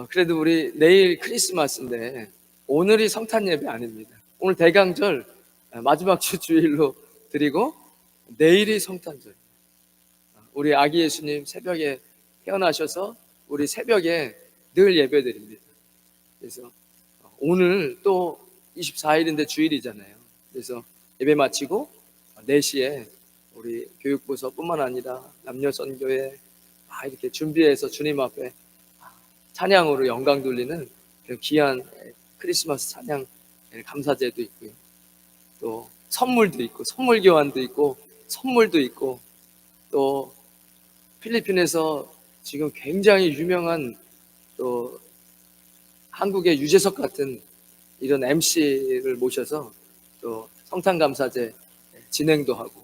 그래도 우리 내일 크리스마스인데 오늘이 성탄 예배 아닙니다. 오늘 대강절 마지막 주 주일로 드리고 내일이 성탄절. 우리 아기 예수님 새벽에 태어나셔서 우리 새벽에 늘 예배 드립니다. 그래서 오늘 또 24일인데 주일이잖아요. 그래서 예배 마치고 4시에 우리 교육부서뿐만 아니라 남녀선교회 이렇게 준비해서 주님 앞에 찬양으로 영광 돌리는 귀한 크리스마스 찬양 감사제도 있고요. 또 선물도 있고 선물 교환도 있고 선물도 있고 또 필리핀에서 지금 굉장히 유명한 또 한국의 유재석 같은 이런 MC를 모셔서 또 성탄감사제 진행도 하고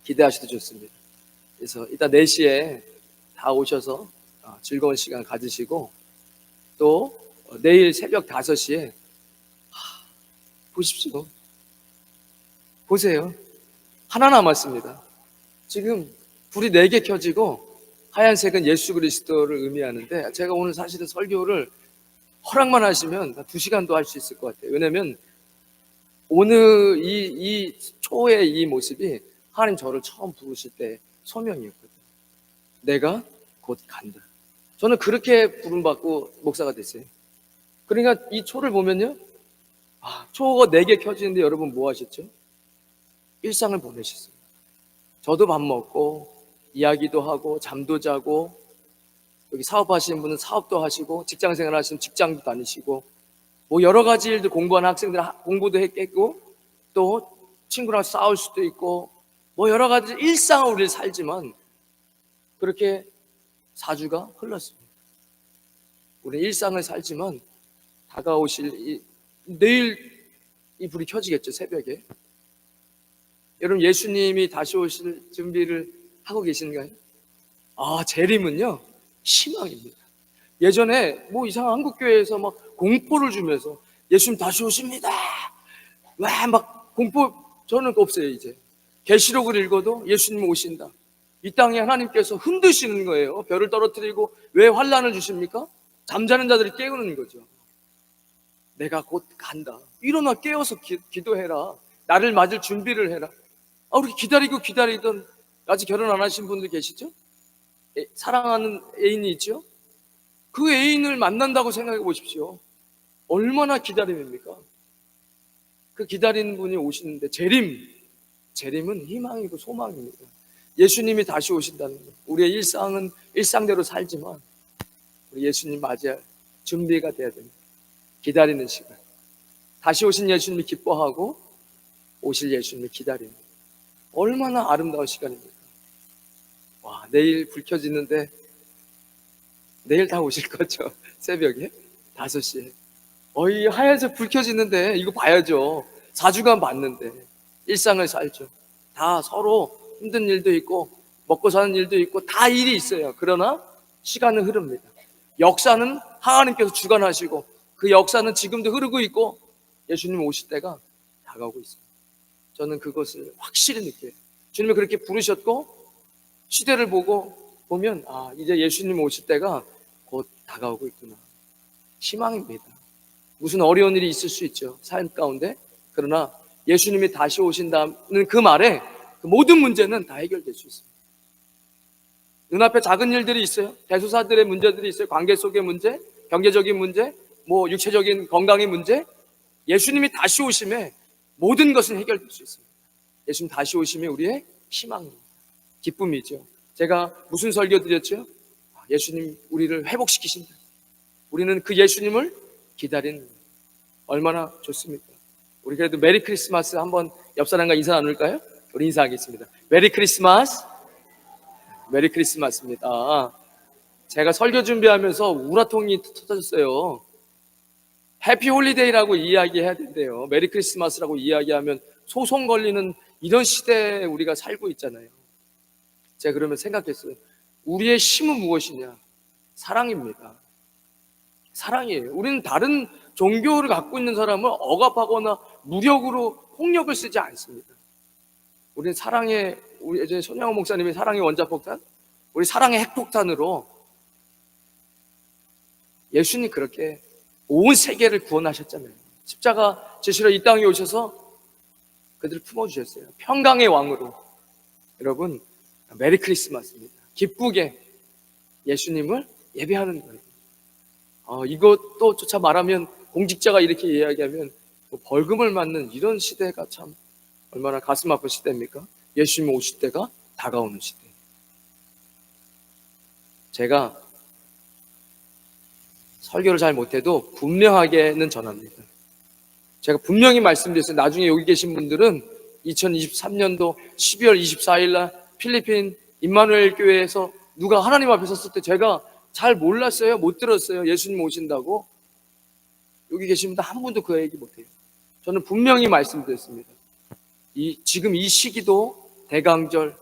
기대하셔도 좋습니다. 그래서 이따 4시에 다 오셔서 즐거운 시간 가지시고 또 내일 새벽 5시에 보십시오. 보세요. 하나 남았습니다. 지금 불이 4개 켜지고 하얀색은 예수 그리스도를 의미하는데 제가 오늘 사실은 설교를 허락만 하시면 2시간도 할 수 있을 것 같아요. 왜냐면 오늘 이 초의 이 모습이 하나님 저를 처음 부르실 때 소명이었거든요. 내가 곧 간다. 저는 그렇게 부름받고 목사가 됐어요. 그러니까 이 초를 보면요, 초가 4개 켜지는데 여러분 뭐 하셨죠? 일상을 보내셨어요. 저도 밥 먹고 이야기도 하고 잠도 자고 여기 사업하시는 분은 사업도 하시고 직장생활 하시는 직장도 다니시고 뭐 여러 가지 일들 공부하는 학생들 공부도 했겠고 또 친구랑 싸울 수도 있고 뭐 여러 가지 일상을 우리를 살지만 그렇게 4주가 흘렀습니다. 우리 일상을 살지만 다가오실 내일 이 불이 켜지겠죠, 새벽에. 여러분 예수님이 다시 오실 준비를 하고 계신가요? 재림은요 희망입니다. 예전에 뭐 이상한 한국교회에서 막 공포를 주면서 예수님 다시 오십니다. 와, 막 공포 저는 없어요. 이제 계시록을 읽어도 예수님 오신다. 이 땅에 하나님께서 흔드시는 거예요. 별을 떨어뜨리고 왜 환난을 주십니까? 잠자는 자들이 깨우는 거죠. 내가 곧 간다. 일어나 깨어서 기도해라. 나를 맞을 준비를 해라. 우리 기다리던 아직 결혼 안 하신 분들 계시죠? 사랑하는 애인이 있죠? 그 애인을 만난다고 생각해 보십시오. 얼마나 기다림입니까? 그 기다리는 분이 오시는데 재림은 희망이고 소망입니다. 예수님이 다시 오신다는 것. 우리의 일상은 일상대로 살지만 우리 예수님 맞이할 준비가 돼야 됩니다. 기다리는 시간. 다시 오신 예수님이 기뻐하고 오실 예수님이 기다리는 얼마나 아름다운 시간입니까? 와, 내일 불 켜지는데 내일 다 오실 거죠? 새벽에 5시에 이 하얀색 불 켜지는데 이거 봐야죠. 4주간 봤는데 일상을 살죠. 다 서로 힘든 일도 있고 먹고 사는 일도 있고 다 일이 있어요. 그러나 시간은 흐릅니다. 역사는 하나님께서 주관하시고 그 역사는 지금도 흐르고 있고 예수님 오실 때가 다가오고 있습니다. 저는 그것을 확실히 느껴요. 주님이 그렇게 부르셨고 시대를 보면 이제 예수님 오실 때가 곧 다가오고 있구나. 희망입니다. 무슨 어려운 일이 있을 수 있죠, 삶 가운데. 그러나 예수님이 다시 오신다는 그 말에 그 모든 문제는 다 해결될 수 있습니다. 눈앞에 작은 일들이 있어요. 대소사들의 문제들이 있어요. 관계 속의 문제, 경제적인 문제, 뭐 육체적인 건강의 문제. 예수님이 다시 오심에 모든 것은 해결될 수 있습니다. 예수님 다시 오심에 우리의 희망입니다. 기쁨이죠. 제가 무슨 설교 드렸죠? 예수님 우리를 회복시키신다. 우리는 그 예수님을 기다리는 얼마나 좋습니까? 우리 그래도 메리 크리스마스 한번 옆 사람과 인사 나눌까요? 우리 인사하겠습니다. 메리 크리스마스. 메리 크리스마스입니다. 제가 설교 준비하면서 우라통이 터졌어요. 해피 홀리데이라고 이야기해야 된대요. 메리 크리스마스라고 이야기하면 소송 걸리는 이런 시대에 우리가 살고 있잖아요. 제가 그러면 생각했어요. 우리의 힘은 무엇이냐? 사랑입니다. 사랑이에요. 우리는 다른 종교를 갖고 있는 사람을 억압하거나 무력으로 폭력을 쓰지 않습니다. 우리는 우리 예전에 손양호 목사님이 사랑의 원자폭탄, 우리 사랑의 핵폭탄으로 예수님 그렇게 온 세계를 구원하셨잖아요. 십자가 지시러 이 땅에 오셔서 그들을 품어주셨어요. 평강의 왕으로. 여러분, 메리 크리스마스입니다. 기쁘게 예수님을 예배하는 거예요. 이것도조차 말하면 공직자가 이렇게 이야기하면 뭐 벌금을 맞는 이런 시대가 참 얼마나 가슴 아픈 시대입니까? 예수님 오실 때가 다가오는 시대. 제가 설교를 잘 못해도 분명하게는 전합니다. 제가 분명히 말씀드렸어요. 나중에 여기 계신 분들은 2023년도 12월 24일 날 필리핀 임마누엘 교회에서 누가 하나님 앞에 섰을 때 제가 잘 몰랐어요. 못 들었어요. 예수님 오신다고. 여기 계신 분들 한 분도 그 얘기 못해요. 저는 분명히 말씀드렸습니다. 지금 이 시기도 대강절,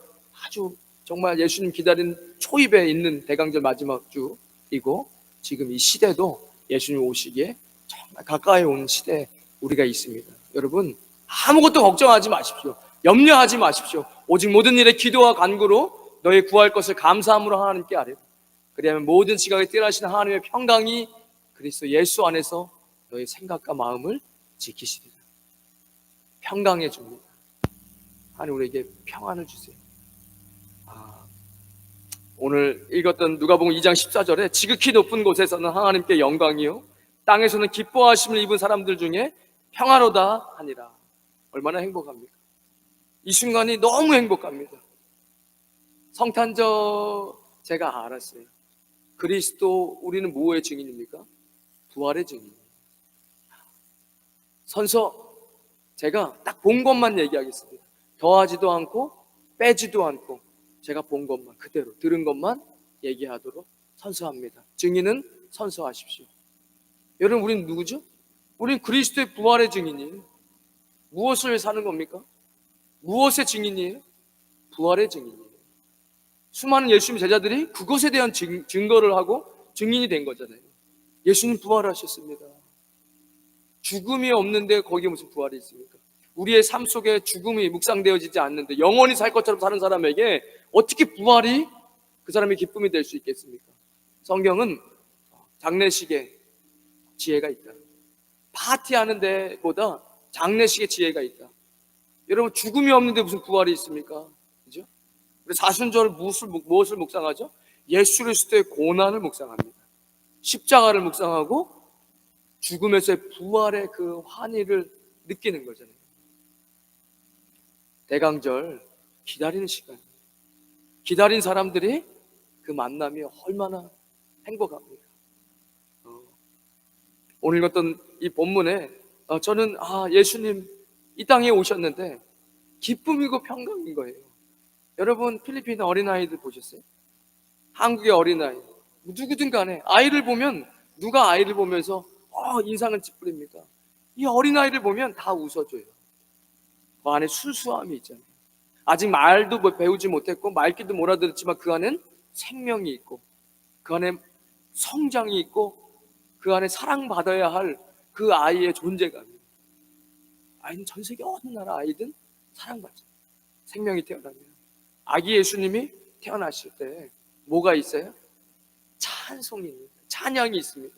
아주 정말 예수님 기다린 초입에 있는 대강절 마지막 주이고, 지금 이 시대도 예수님 오시기에 정말 가까이 온 시대에 우리가 있습니다. 여러분, 아무것도 걱정하지 마십시오. 염려하지 마십시오. 오직 모든 일에 기도와 간구로 너희 구할 것을 감사함으로 하나님께 아뢰라. 그리하면 모든 지각에 뛰어나신 하나님의 평강이 그리스도 예수 안에서 너희 생각과 마음을 지키시리라. 평강해 줍니다. 하나님 우리에게 평안을 주세요. 오늘 읽었던 누가복음 2장 14절에 지극히 높은 곳에서는 하나님께 영광이요 땅에서는 기뻐하심을 입은 사람들 중에 평화로다 하니라. 얼마나 행복합니까? 이 순간이 너무 행복합니다. 성탄절 제가 알았어요. 그리스도 우리는 무엇의 증인입니까? 부활의 증인. 선서 제가 딱 본 것만 얘기하겠습니다. 더하지도 않고 빼지도 않고 제가 본 것만 그대로 들은 것만 얘기하도록 선서합니다. 증인은 선서하십시오. 여러분, 우리는 누구죠? 우리는 그리스도의 부활의 증인이에요. 무엇을 사는 겁니까? 무엇의 증인이에요? 부활의 증인이에요. 수많은 예수님 제자들이 그것에 대한 증거를 하고 증인이 된 거잖아요. 예수님 부활하셨습니다. 죽음이 없는데 거기에 무슨 부활이 있습니까? 우리의 삶 속에 죽음이 묵상되어지지 않는데 영원히 살 것처럼 사는 사람에게 어떻게 부활이 그 사람의 기쁨이 될 수 있겠습니까? 성경은 장례식에 지혜가 있다. 파티하는 데보다 장례식에 지혜가 있다. 여러분, 죽음이 없는데 무슨 부활이 있습니까? 그죠? 사순절 무엇을 묵상하죠? 예수 그리스도의 고난을 묵상합니다. 십자가를 묵상하고 죽음에서의 부활의 그 환희를 느끼는 거잖아요. 대강절 기다리는 시간. 기다린 사람들이 그 만남이 얼마나 행복합니까? 오늘 읽었던 이 본문에 저는 예수님 이 땅에 오셨는데 기쁨이고 평강인 거예요. 여러분, 필리핀 어린아이들 보셨어요? 한국의 어린아이 누구든 간에 아이를 보면 누가 아이를 보면서 인상을 찌푸립니까? 이 어린아이를 보면 다 웃어줘요. 그 안에 순수함이 있잖아요. 아직 말도 배우지 못했고 말귀도 못 알아들었지만 그 안엔 생명이 있고 그 안에 성장이 있고 그 안에 사랑받아야 할 그 아이의 존재감이. 아이는 전 세계 어느 나라 아이든 사랑받죠. 생명이 태어나면. 아기 예수님이 태어나실 때 뭐가 있어요? 찬송이 있습니다. 찬양이 있습니다.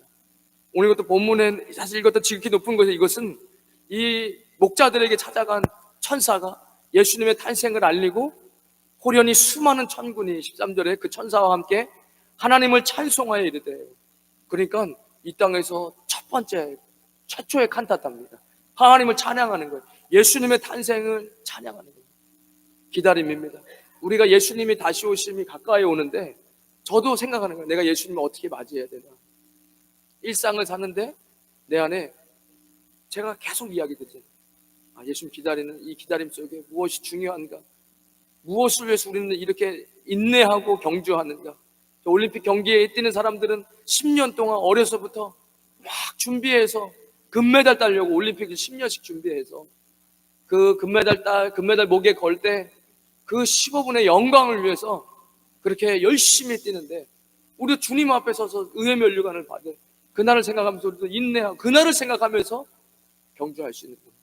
오늘 이것도 본문에 사실 이것도 지극히 높은 곳에 이것은 이 목자들에게 찾아간 천사가 예수님의 탄생을 알리고 호련히 수많은 천군이 13절에 그 천사와 함께 하나님을 찬송하여 이르되, 그러니까 이 땅에서 첫 번째 최초의 칸타타입니다. 하나님을 찬양하는 거예요. 예수님의 탄생을 찬양하는 거예요. 기다림입니다. 우리가 예수님이 다시 오심이 가까이 오는데 저도 생각하는 거예요. 내가 예수님을 어떻게 맞이해야 되나. 일상을 사는데 내 안에 제가 계속 이야기 드리잖아요. 예수님 기다리는 이 기다림 속에 무엇이 중요한가? 무엇을 위해서 우리는 이렇게 인내하고 경주하는가? 올림픽 경기에 뛰는 사람들은 10년 동안 어려서부터 막 준비해서 금메달 따려고 올림픽을 10년씩 준비해서 그 금메달 목에 걸 때 그 15분의 영광을 위해서 그렇게 열심히 뛰는데 우리 주님 앞에 서서 의의 면류관을 받은 그날을 생각하면서 우리도 인내하고 그날을 생각하면서 경주할 수 있는 거예요.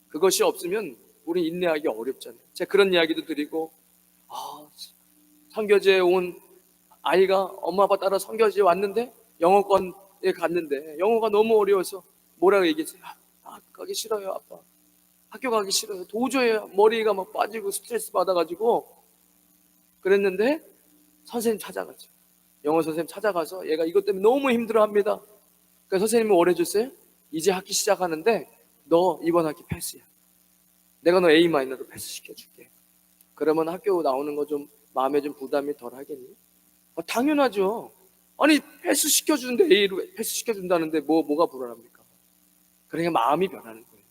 그것이 없으면 우리 인내하기 어렵잖아요. 제가 그런 이야기도 드리고 선교지에 온 아이가 엄마 아빠 따라 선교지에 왔는데 영어권에 갔는데 영어가 너무 어려워서 뭐라고 얘기했어요? 학교 가기 싫어요, 아빠. 학교 가기 싫어요. 도저히 머리가 막 빠지고 스트레스 받아가지고 그랬는데 선생님 찾아갔죠. 영어 선생님 찾아가서 얘가 이것 때문에 너무 힘들어합니다. 그러니까 선생님이 뭐래줬어요? 이제 학기 시작하는데 너 이번 학기 패스야. 내가 너 A-로 패스 시켜줄게. 그러면 학교 나오는 거 좀 마음에 좀 부담이 덜 하겠니? 당연하죠. 아니 패스 시켜주는데 A로 패스 시켜준다는데 뭐가 불안합니까? 그러니까 마음이 변하는 거예요.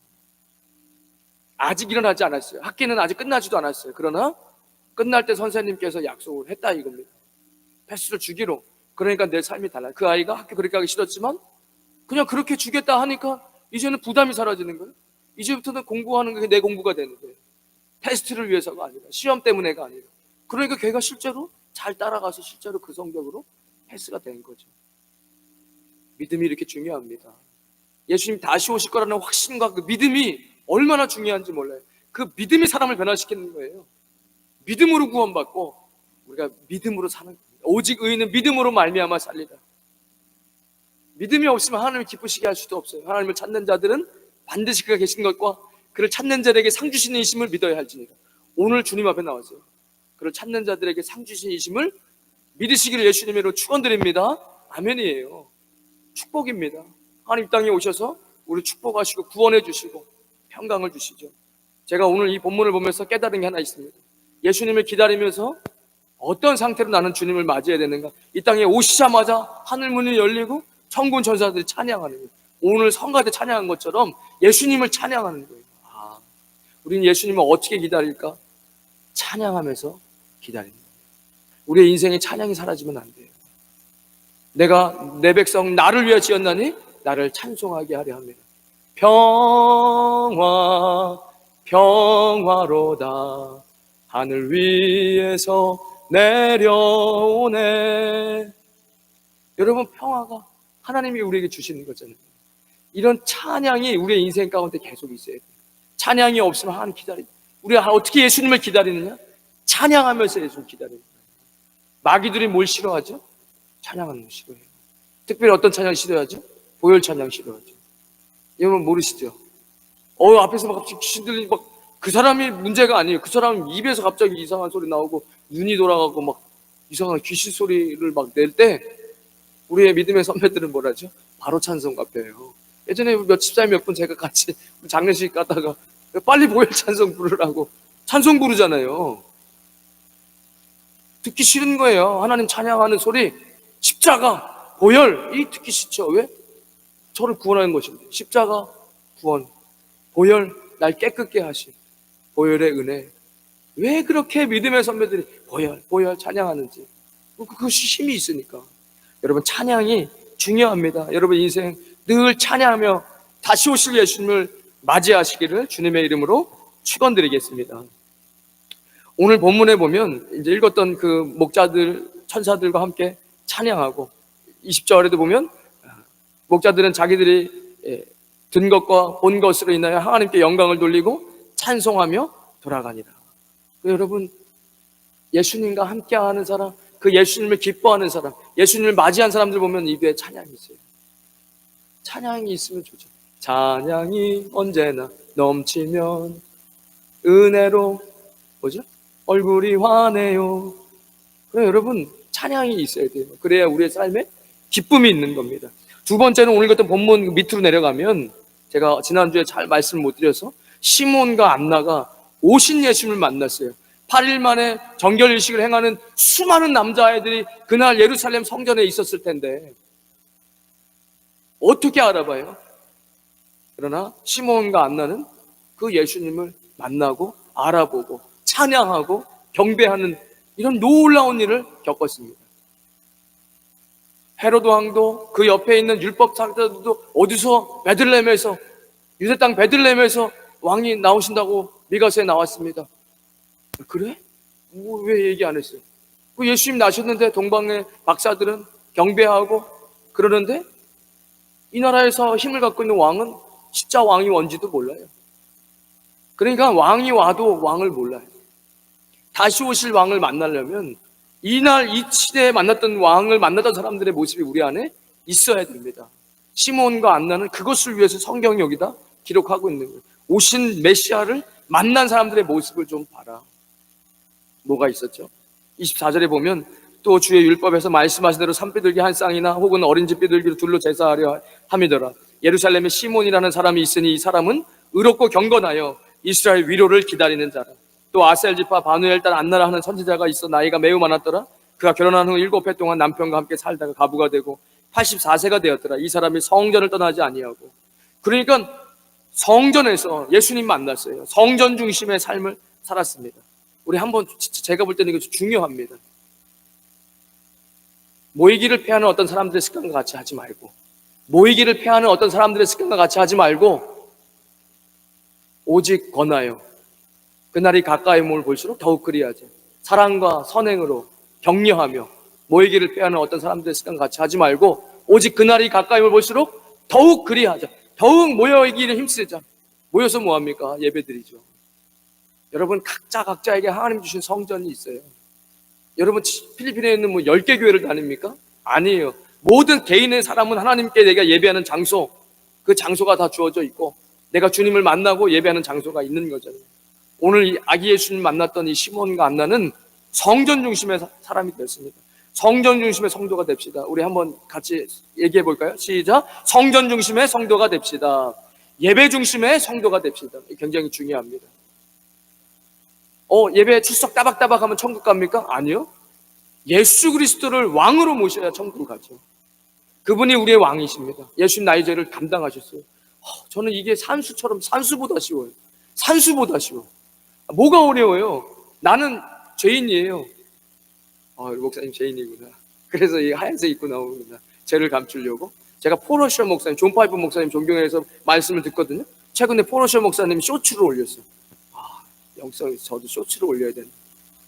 아직 일어나지 않았어요. 학기는 아직 끝나지도 않았어요. 그러나 끝날 때 선생님께서 약속을 했다 이겁니다. 패스를 주기로. 그러니까 내 삶이 달라요. 그 아이가 학교 그렇게 하기 싫었지만 그냥 그렇게 주겠다 하니까 이제는 부담이 사라지는 거예요. 이제부터는 공부하는 게 내 공부가 되는 거예요. 테스트를 위해서가 아니라, 시험 때문에가 아니라. 그러니까 걔가 실제로 잘 따라가서 실제로 그 성적으로 패스가 된 거죠. 믿음이 이렇게 중요합니다. 예수님 다시 오실 거라는 확신과 그 믿음이 얼마나 중요한지 몰라요. 그 믿음이 사람을 변화시키는 거예요. 믿음으로 구원받고 우리가 믿음으로 사는 겁니다. 오직 의인은 믿음으로 말미암아 살리다. 믿음이 없으면 하나님을 기쁘시게 할 수도 없어요. 하나님을 찾는 자들은 반드시 그가 계신 것과 그를 찾는 자들에게 상 주시는 이심을 믿어야 할지니라. 오늘 주님 앞에 나왔어요. 그를 찾는 자들에게 상 주시는 이심을 믿으시기를 예수님으로 축원드립니다. 아멘이에요. 축복입니다. 하나님 땅에 오셔서 우리 축복하시고 구원해 주시고 평강을 주시죠. 제가 오늘 이 본문을 보면서 깨달은 게 하나 있습니다. 예수님을 기다리면서 어떤 상태로 나는 주님을 맞이해야 되는가. 이 땅에 오시자마자 하늘문이 열리고 천군 천사들이 찬양하는 거예요. 오늘 성가대 찬양한 것처럼 예수님을 찬양하는 거예요. 우리는 예수님을 어떻게 기다릴까? 찬양하면서 기다립니다. 우리의 인생에 찬양이 사라지면 안 돼요. 내가 내 백성 나를 위하여 지었나니 나를 찬송하게 하려 합니다. 평화 평화로다 하늘 위에서 내려오네. 여러분, 평화가 하나님이 우리에게 주시는 거잖아요. 이런 찬양이 우리의 인생 가운데 계속 있어야 돼요. 찬양이 없으면 하나님 기다리죠. 우리가 어떻게 예수님을 기다리느냐? 찬양하면서 예수님을 기다립니다. 마귀들이 뭘 싫어하죠? 찬양하는 거 싫어해요. 특별히 어떤 찬양 싫어하죠? 보혈 찬양 싫어하죠. 여러분 모르시죠? 앞에서 막 갑자기 귀신 들리니 그 사람이 문제가 아니에요. 그 사람 입에서 갑자기 이상한 소리 나오고 눈이 돌아가고 막 이상한 귀신 소리를 막 낼 때 우리의 믿음의 선배들은 뭐라죠? 바로 찬송 같아요. 예전에 몇십 살 몇 분 제가 같이 장례식 가다가 빨리 보혈 찬송 부르라고 찬송 부르잖아요. 듣기 싫은 거예요. 하나님 찬양하는 소리, 십자가, 보혈, 이 듣기 싫죠. 왜? 저를 구원하는 것인데. 십자가, 구원, 보혈, 날 깨끗게 하신 보혈의 은혜. 왜 그렇게 믿음의 선배들이 보혈 찬양하는지. 그것이 힘이 있으니까. 여러분, 찬양이 중요합니다. 여러분 인생 늘 찬양하며 다시 오실 예수님을 맞이하시기를 주님의 이름으로 축원드리겠습니다. 오늘 본문에 보면 이제 읽었던 그 목자들, 천사들과 함께 찬양하고 20절에도 보면 목자들은 자기들이 든 것과 본 것으로 인하여 하나님께 영광을 돌리고 찬송하며 돌아가니라. 여러분, 예수님과 함께하는 사람, 그 예수님을 기뻐하는 사람, 예수님을 맞이한 사람들 보면 입에 찬양이 있어요. 찬양이 있으면 좋죠. 찬양이 언제나 넘치면 은혜로 뭐죠? 얼굴이 환해요. 그래, 여러분 찬양이 있어야 돼요. 그래야 우리의 삶에 기쁨이 있는 겁니다. 두 번째는 오늘 같은 본문 밑으로 내려가면 제가 지난주에 잘 말씀을 못 드려서 시몬과 안나가 오신 예수님을 만났어요. 8일 만에 정결일식을 행하는 수많은 남자아이들이 그날 예루살렘 성전에 있었을 텐데 어떻게 알아봐요? 그러나 시몬과 안나는 그 예수님을 만나고 알아보고 찬양하고 경배하는 이런 놀라운 일을 겪었습니다. 헤로드 왕도 그 옆에 있는 율법 사람들도 어디서 베들레헴에서 유대 땅 베들레헴에서 왕이 나오신다고 미가서에 나왔습니다. 그래? 왜 얘기 안 했어요? 그 예수님 나셨는데 동방의 박사들은 경배하고 그러는데 이 나라에서 힘을 갖고 있는 왕은 진짜 왕이 뭔지도 몰라요. 그러니까 왕이 와도 왕을 몰라요. 다시 오실 왕을 만나려면 이날 이 시대에 만났던 왕을 만나던 사람들의 모습이 우리 안에 있어야 됩니다. 시몬과 안나는 그것을 위해서 성경이 여기다 기록하고 있는 거예요. 오신 메시아를 만난 사람들의 모습을 좀 봐라. 뭐가 있었죠? 24절에 보면 또 주의 율법에서 말씀하신 대로 산비둘기 한 쌍이나 혹은 어린 집 비둘기를 둘로 제사하려 함이더라. 예루살렘에 시몬이라는 사람이 있으니 이 사람은 의롭고 경건하여 이스라엘 위로를 기다리는 자라. 또 아셀 지파 바누엘 딸 안나라 하는 선지자가 있어 나이가 매우 많았더라. 그가 결혼한 후 7해 동안 남편과 함께 살다가 과부가 되고 84세가 되었더라. 이 사람이 성전을 떠나지 아니하고, 그러니까 성전에서 예수님 만났어요. 성전 중심의 삶을 살았습니다. 우리 한번, 제가 볼 때는 이거 중요합니다. 모이기를 패하는 어떤 사람들의 습관과 같이 하지 말고, 모이기를 패하는 어떤 사람들의 습관과 같이 하지 말고, 오직 권하여 그날이 가까이 몸을 볼수록 더욱 그리하죠. 사랑과 선행으로 격려하며 모이기를 패하는 어떤 사람들의 습관 같이 하지 말고, 오직 그날이 가까이 몸을 볼수록 더욱 그리하자. 더욱 모여있기를 힘쓰자. 모여서 뭐합니까? 예배드리죠. 여러분, 각자에게 하나님 주신 성전이 있어요. 여러분, 필리핀에 있는 10개 교회를 다닙니까? 아니에요. 모든 개인의 사람은 하나님께 내가 예배하는 장소, 그 장소가 다 주어져 있고, 내가 주님을 만나고 예배하는 장소가 있는 거잖아요. 오늘 아기 예수님 만났던 이 시몬과 안나는 성전 중심의 사람이 됐습니다. 성전 중심의 성도가 됩시다. 우리 한번 같이 얘기해 볼까요? 시작. 성전 중심의 성도가 됩시다. 예배 중심의 성도가 됩시다. 굉장히 중요합니다. 예배 출석 따박따박 하면 천국 갑니까? 아니요. 예수 그리스도를 왕으로 모셔야 천국을 가죠. 그분이 우리의 왕이십니다. 예수님 나의 죄를 감당하셨어요. 저는 이게 산수보다 쉬워요. 산수보다 쉬워. 뭐가 어려워요? 나는 죄인이에요. 우리 목사님 죄인이구나. 그래서 이 하얀색 입고 나오는구나. 죄를 감추려고. 제가 포로셔 목사님, 존 파이프 목사님 존경해서 말씀을 듣거든요. 최근에 포로셔 목사님이 쇼츠를 올렸어요. 영성에서 저도 쇼츠를 올려야 되는데.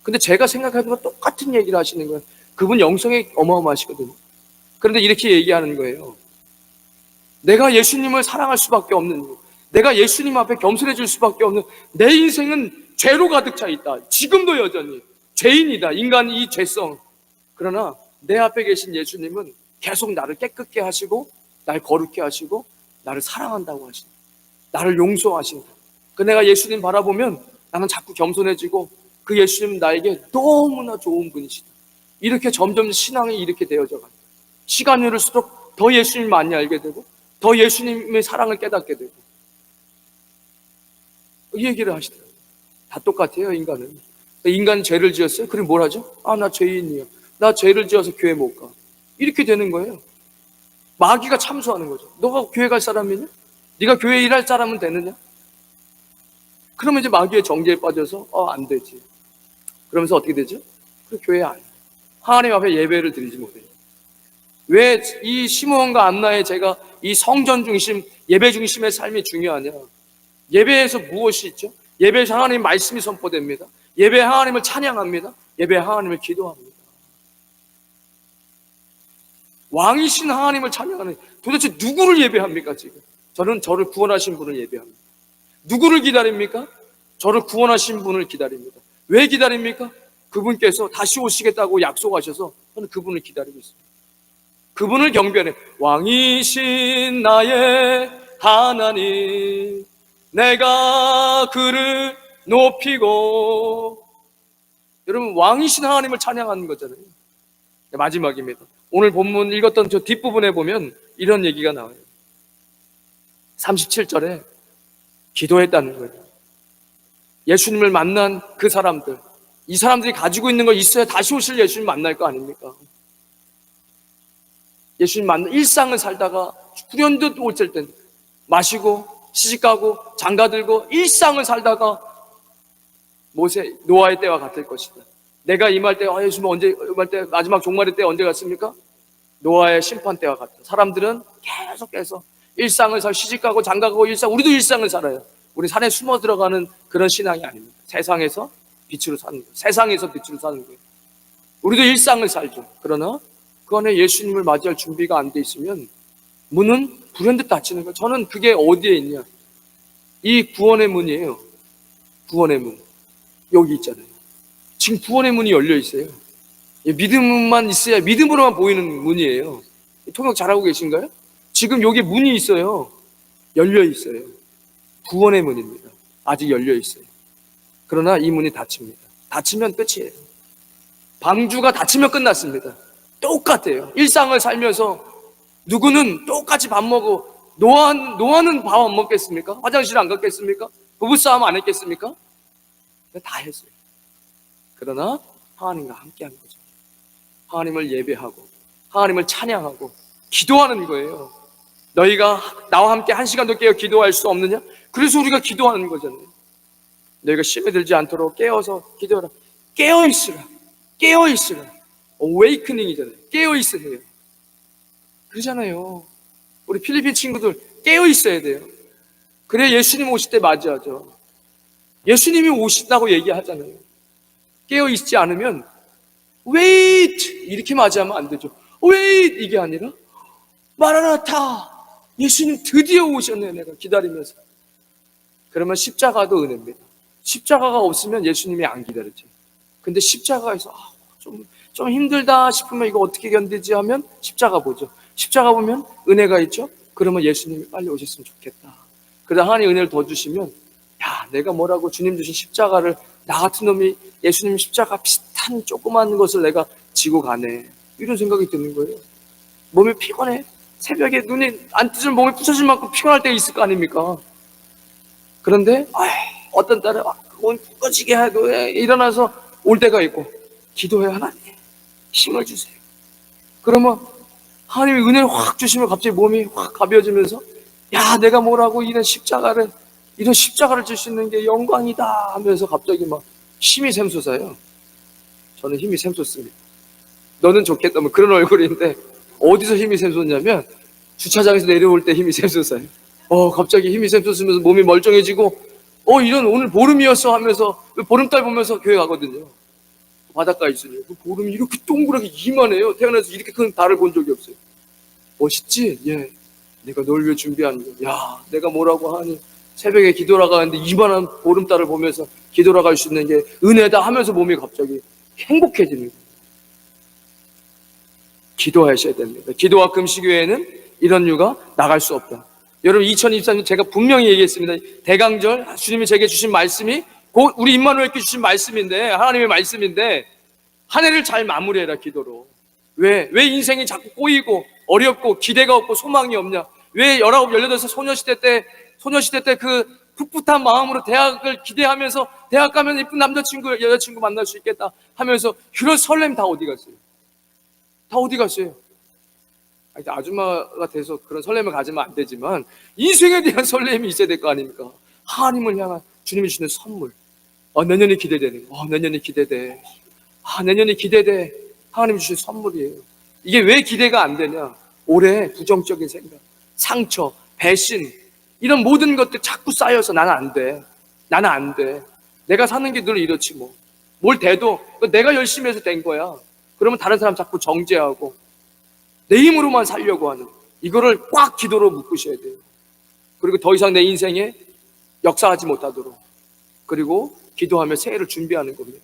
근데 제가 생각하는 건 똑같은 얘기를 하시는 거예요. 그분 영성이 어마어마하시거든요. 그런데 이렇게 얘기하는 거예요. 내가 예수님을 사랑할 수밖에 없는, 내가 예수님 앞에 겸손해질 수밖에 없는, 내 인생은 죄로 가득 차 있다. 지금도 여전히 죄인이다. 인간이 이 죄성. 그러나 내 앞에 계신 예수님은 계속 나를 깨끗게 하시고, 날 거룩게 하시고, 나를 사랑한다고 하신다. 나를 용서하신다. 내가 예수님 바라보면 나는 자꾸 겸손해지고, 그 예수님 나에게 너무나 좋은 분이시다. 이렇게 점점 신앙이 이렇게 되어져 갑니다. 시간이 흐를수록 더 예수님 많이 알게 되고, 더 예수님의 사랑을 깨닫게 되고, 이 얘기를 하시더라고요. 다 똑같아요, 인간은. 인간이 죄를 지었어요? 그럼 뭘 하죠? 나 죄인이에요. 나 죄를 지어서 교회 못 가. 이렇게 되는 거예요. 마귀가 참소하는 거죠. 너가 교회 갈 사람이냐? 네가 교회 일할 사람은 되느냐? 그러면 이제 마귀의 정죄에 빠져서 안 되지. 그러면서 어떻게 되죠? 그 교회 안. 하나님 앞에 예배를 드리지 못해요. 왜 이 시몬과 안나의 제가 이 성전 중심, 예배 중심의 삶이 중요하냐? 예배에서 무엇이 있죠? 예배에서 하나님 말씀이 선포됩니다. 예배에 하나님을 찬양합니다. 예배에 하나님을 기도합니다. 왕이신 하나님을 찬양하는, 도대체 누구를 예배합니까 지금? 저는 저를 구원하신 분을 예배합니다. 누구를 기다립니까? 저를 구원하신 분을 기다립니다. 왜 기다립니까? 그분께서 다시 오시겠다고 약속하셔서 저는 그분을 기다리고 있습니다. 그분을 경배하는, 왕이신 나의 하나님, 내가 그를 높이고. 여러분, 왕이신 하나님을 찬양하는 거잖아요. 마지막입니다. 오늘 본문 읽었던 저 뒷부분에 보면 이런 얘기가 나와요. 37절에 기도했다는 거예요. 예수님을 만난 그 사람들, 이 사람들이 가지고 있는 거 있어야 다시 오실 예수님 만날 거 아닙니까? 예수님 만나 일상을 살다가 불현듯 올칠 때 마시고 시집가고 장가들고 일상을 살다가 노아의 때와 같을 것이다. 내가 임할 때, 예수님 언제 임할 때, 마지막 종말의 때 언제 갔습니까? 노아의 심판 때와 같다. 사람들은 계속해서 일상을 시집가고 장가가고 우리도 일상을 살아요. 우리 산에 숨어 들어가는 그런 신앙이 아닙니다. 세상에서 빛으로 사는 거예요. 세상에서 빛으로 사는 거예요. 우리도 일상을 살죠. 그러나 그 안에 예수님을 맞이할 준비가 안 돼 있으면 문은 불현듯 닫히는 거예요. 저는 그게 어디에 있냐? 이 구원의 문이에요. 구원의 문. 여기 있잖아요. 지금 구원의 문이 열려 있어요. 믿음만 있어야, 믿음으로만 보이는 문이에요. 통역 잘하고 계신가요? 지금 여기 문이 있어요. 열려 있어요. 구원의 문입니다. 아직 열려 있어요. 그러나 이 문이 닫힙니다. 닫히면 끝이에요. 방주가 닫히면 끝났습니다. 똑같아요. 일상을 살면서 누구는 똑같이 밥 먹고 노아는 밥 안 먹겠습니까? 화장실 안 갔겠습니까? 부부싸움 안 했겠습니까? 다 했어요. 그러나 하나님과 함께한 거죠. 하나님을 예배하고 하나님을 찬양하고 기도하는 거예요. 너희가 나와 함께 한 시간도 깨어 기도할 수 없느냐? 그래서 우리가 기도하는 거잖아요. 너희가 심에 들지 않도록 깨어서 기도하라. 깨어있으라. 깨어있으라. awakening이잖아요. 깨어있으세요. 그러잖아요. 우리 필리핀 친구들 깨어있어야 돼요. 그래야 예수님 오실 때 맞이하죠. 예수님이 오신다고 얘기하잖아요. 깨어있지 않으면 wait 이렇게 맞이하면 안 되죠. wait 이게 아니라 마라나타 예수님 드디어 오셨네요. 내가 기다리면서. 그러면 십자가도 은혜입니다. 십자가가 없으면 예수님이 안 기다렸죠. 근데 십자가에서 좀 힘들다 싶으면 이거 어떻게 견디지 하면 십자가 보죠. 십자가 보면 은혜가 있죠. 그러면 예수님이 빨리 오셨으면 좋겠다. 그러다 하나님 은혜를 더 주시면 야 내가 뭐라고 주님 주신 십자가를 나 같은 놈이 예수님 십자가 비슷한 조그만 것을 내가 지고 가네. 이런 생각이 드는 거예요. 몸이 피곤해. 새벽에 눈이 안 뜨지면 몸이 부서질 만큼 피곤할 때가 있을 거 아닙니까? 그런데 어떤 딸은 몸 꺼지게 하고 일어나서 올 때가 있고 기도해. 하나님 힘을 주세요. 그러면 하나님이 은혜를 확 주시면 갑자기 몸이 확 가벼워지면서 야 내가 뭐라고 이런 십자가를 질 수 있는 게 영광이다 하면서 갑자기 막 힘이 샘솟아요. 저는 힘이 샘솟습니다. 너는 좋겠다 뭐 그런 얼굴인데 어디서 힘이 샘솟냐면 주차장에서 내려올 때 힘이 샘솟아요. 갑자기 힘이 샘솟으면서 몸이 멀쩡해지고 이런 오늘 보름이었어 하면서 보름달 보면서 교회 가거든요. 바닷가에 있으니 그 보름이 이렇게 동그랗게 이만해요. 태어나서 이렇게 큰 달을 본 적이 없어요. 멋있지? 예. 내가 널 위해 준비한 거. 야 내가 뭐라고 하니 새벽에 기도하러 가는데 이만한 보름달을 보면서 기도하러 갈 수 있는 게 은혜다 하면서 몸이 갑자기 행복해지는 거예요. 기도하셔야 됩니다. 기도와 금식 외에는 이런 이유가 나갈 수 없다. 여러분 2024년 제가 분명히 얘기했습니다. 대강절 주님이 제게 주신 말씀이 곧 우리 임마누엘께 주신 말씀인데 하나님의 말씀인데 한 해를 잘 마무리해라 기도로. 왜 인생이 자꾸 꼬이고 어렵고 기대가 없고 소망이 없냐? 왜 19, 18살 소녀시대 때 그 풋풋한 마음으로 대학을 기대하면서 대학 가면 예쁜 남자친구 여자친구 만날 수 있겠다 하면서 그런 설렘 다 어디 갔어요? 다 어디 갔어요? 아줌마가 돼서 그런 설렘을 가지면 안 되지만 인생에 대한 설렘이 있어야 될 거 아닙니까? 하나님을 향한 주님이 주시는 선물. 내년이 기대되는 거. 내년이 기대돼. 내년이 기대돼. 하나님이 주신 선물이에요. 이게 왜 기대가 안 되냐? 올해 부정적인 생각, 상처, 배신 이런 모든 것들 자꾸 쌓여서 나는 안 돼. 나는 안 돼. 내가 사는 게 늘 이렇지 뭐. 뭘 돼도 내가 열심히 해서 된 거야. 그러면 다른 사람 자꾸 정죄하고 내 힘으로만 살려고 하는 이거를 꽉 기도로 묶으셔야 돼요. 그리고 더 이상 내 인생에 역사하지 못하도록 그리고 기도하며 새해를 준비하는 겁니다.